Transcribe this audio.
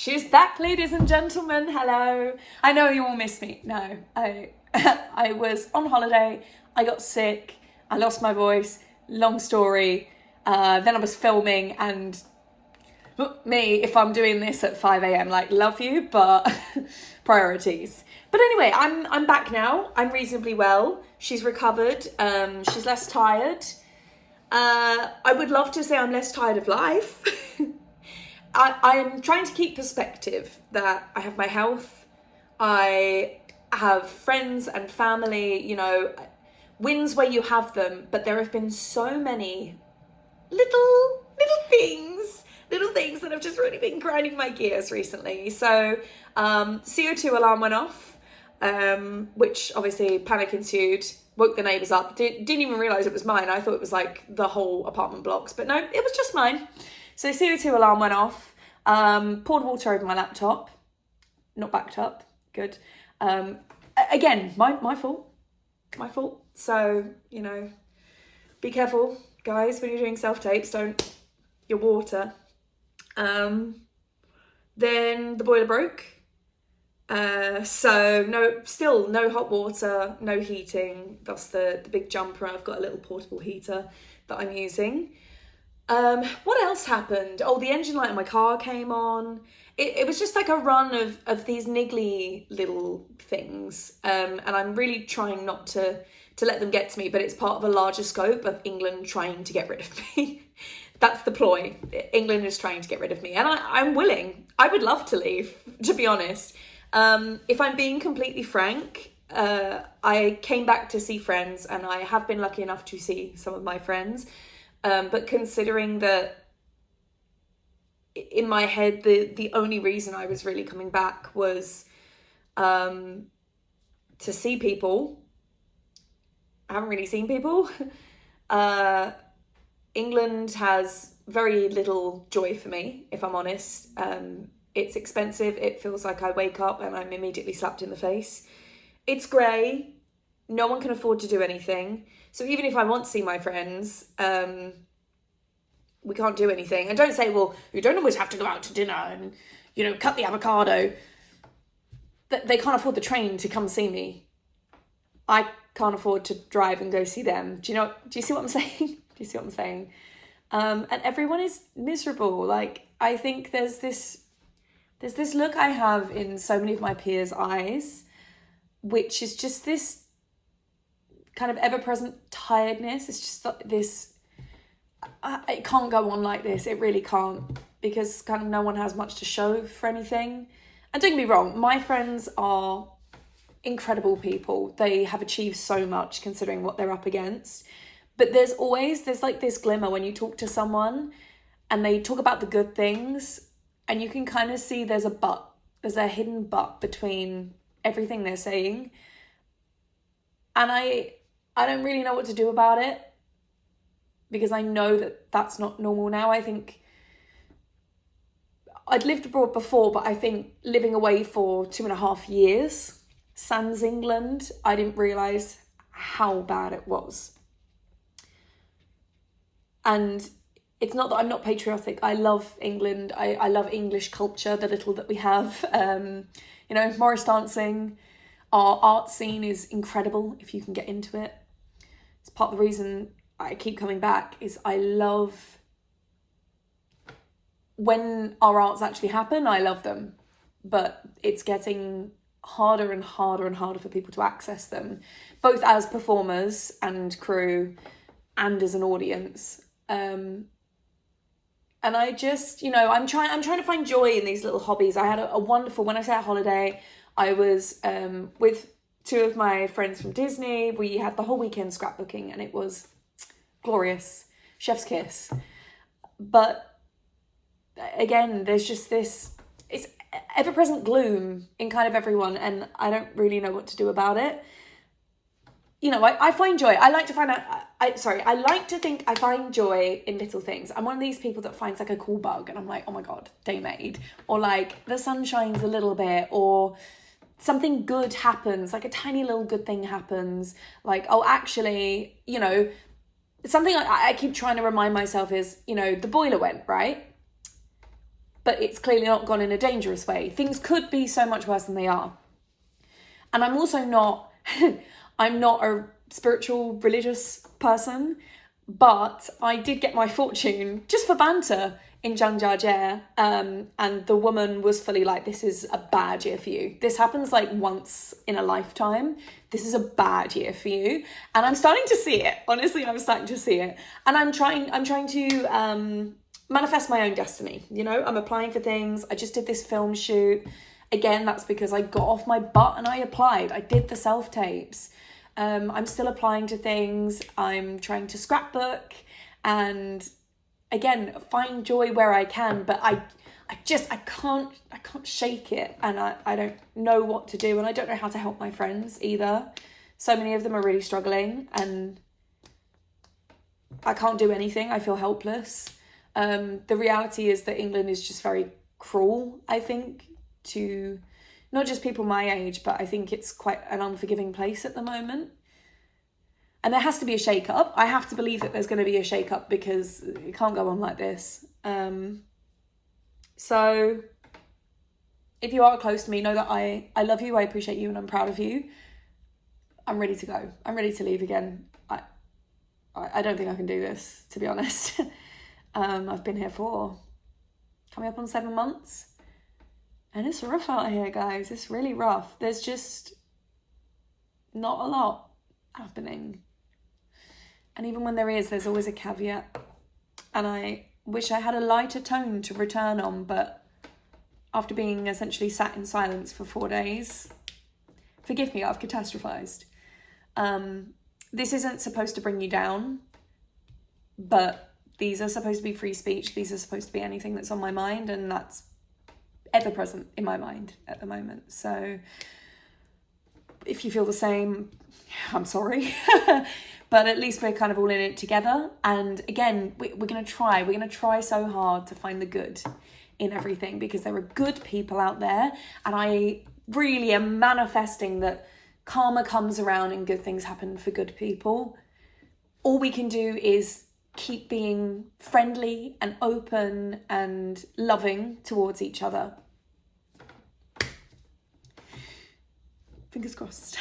She's back, ladies and gentlemen. Hello. I know you all missed me. No, I was on holiday. I got sick. I lost my voice. Long story. Then I was filming, and me, if I'm doing this at 5 a.m, like, love you, but priorities. But anyway, I'm back now. I'm reasonably well. She's recovered. She's less tired. I would love to say I'm less tired of life. I am trying to keep perspective that I have my health, I have friends and family, you know, wins where you have them, but there have been so many little things that have just really been grinding my gears recently. So CO2 alarm went off, which obviously panic ensued, woke the neighbours up, didn't even realise it was mine. I thought it was like the whole apartment blocks, but no, it was just mine. So CO2 alarm went off, poured water over my laptop, not backed up, good. Again, my fault. So, you know, be careful, guys, when you're doing self-tapes, don't your water. Then the boiler broke. So still no hot water, no heating. That's the big jumper. I've got a little portable heater that I'm using. What else happened? Oh, the engine light in my car came on. It was just like a run of these niggly little things. And I'm really trying not to let them get to me, but it's part of a larger scope of England trying to get rid of me. That's the ploy. England is trying to get rid of me. And I'm willing. I would love to leave, to be honest. If I'm being completely frank, I came back to see friends, and I have been lucky enough to see some of my friends. But considering that in my head, the only reason I was really coming back was to see people. I haven't really seen people. England has very little joy for me, if I'm honest. It's expensive. It feels like I wake up and I'm immediately slapped in the face. It's grey. No one can afford to do anything. So even if I want to see my friends, we can't do anything. And don't say, well, you don't always have to go out to dinner and, you know, cut the avocado. They can't afford the train to come see me. I can't afford to drive and go see them. Do you see what I'm saying? And everyone is miserable. Like, I think there's this look I have in so many of my peers' eyes, which is just this kind of ever-present tiredness. It's just like this, it can't go on like this. It really can't, because kind of no one has much to show for anything. And don't get me wrong, my friends are incredible people. They have achieved so much considering what they're up against. But there's like this glimmer when you talk to someone and they talk about the good things, and you can kind of see there's a hidden but between everything they're saying. And I don't really know what to do about it, because I know that that's not normal now. I think I'd lived abroad before, but I think living away for 2.5 years, sans England, I didn't realise how bad it was. And it's not that I'm not patriotic. I love England. I love English culture, the little that we have. You know, Morris dancing, our art scene is incredible if you can get into it. It's part of the reason I keep coming back, is I love when our arts actually happen. I love them, but it's getting harder and harder and harder for people to access them, both as performers and crew and as an audience. And I just, you know, I'm trying to find joy in these little hobbies. I had a wonderful, when I say a holiday, I was with 2 of my friends from Disney. We had the whole weekend scrapbooking, and it was glorious, chef's kiss. But again, there's just this, it's ever-present gloom in kind of everyone, and I don't really know what to do about it. You know, I find joy. I like to think I find joy in little things. I'm one of these people that finds like a cool bug, and I'm like, oh my God, day made. Or like the sun shines a little bit, or something good happens, like a tiny little good thing happens. Like, oh, actually, you know, something I keep trying to remind myself is, you know, the boiler went, right? but it's clearly not gone in a dangerous way. Things could be so much worse than they are. And I'm also not, I'm not a spiritual, religious person, but I did get my fortune just for banter in Zhangjiajie, and the woman was fully like, this is a bad year for you. This happens like once in a lifetime. This is a bad year for you. And I'm starting to see it. Honestly, I'm starting to see it. And I'm trying to manifest my own destiny. You know, I'm applying for things. I just did this film shoot. Again, that's because I got off my butt and I applied. I did the self-tapes. I'm still applying to things. I'm trying to scrapbook and again, find joy where I can, but I can't shake it, and I don't know what to do, and I don't know how to help my friends either. So many of them are really struggling and I can't do anything. I feel helpless. The reality is that England is just very cruel, I think, to not just people my age, but I think it's quite an unforgiving place at the moment. And there has to be a shake-up. I have to believe that there's going to be a shake-up because it can't go on like this. So if you are close to me, know that I love you, I appreciate you, and I'm proud of you. I'm ready to go. I'm ready to leave again. I don't think I can do this, to be honest. I've been here for coming up on 7 months. And it's rough out here, guys. It's really rough. There's just not a lot happening. And even when there is, there's always a caveat. And I wish I had a lighter tone to return on, but after being essentially sat in silence for 4 days, forgive me, I've catastrophized. This isn't supposed to bring you down, but these are supposed to be free speech. These are supposed to be anything that's on my mind, and that's ever present in my mind at the moment. So if you feel the same, I'm sorry. But at least we're kind of all in it together. And again, we're going to try so hard to find the good in everything, because there are good people out there. And I really am manifesting that karma comes around and good things happen for good people. All we can do is keep being friendly and open and loving towards each other. Fingers crossed.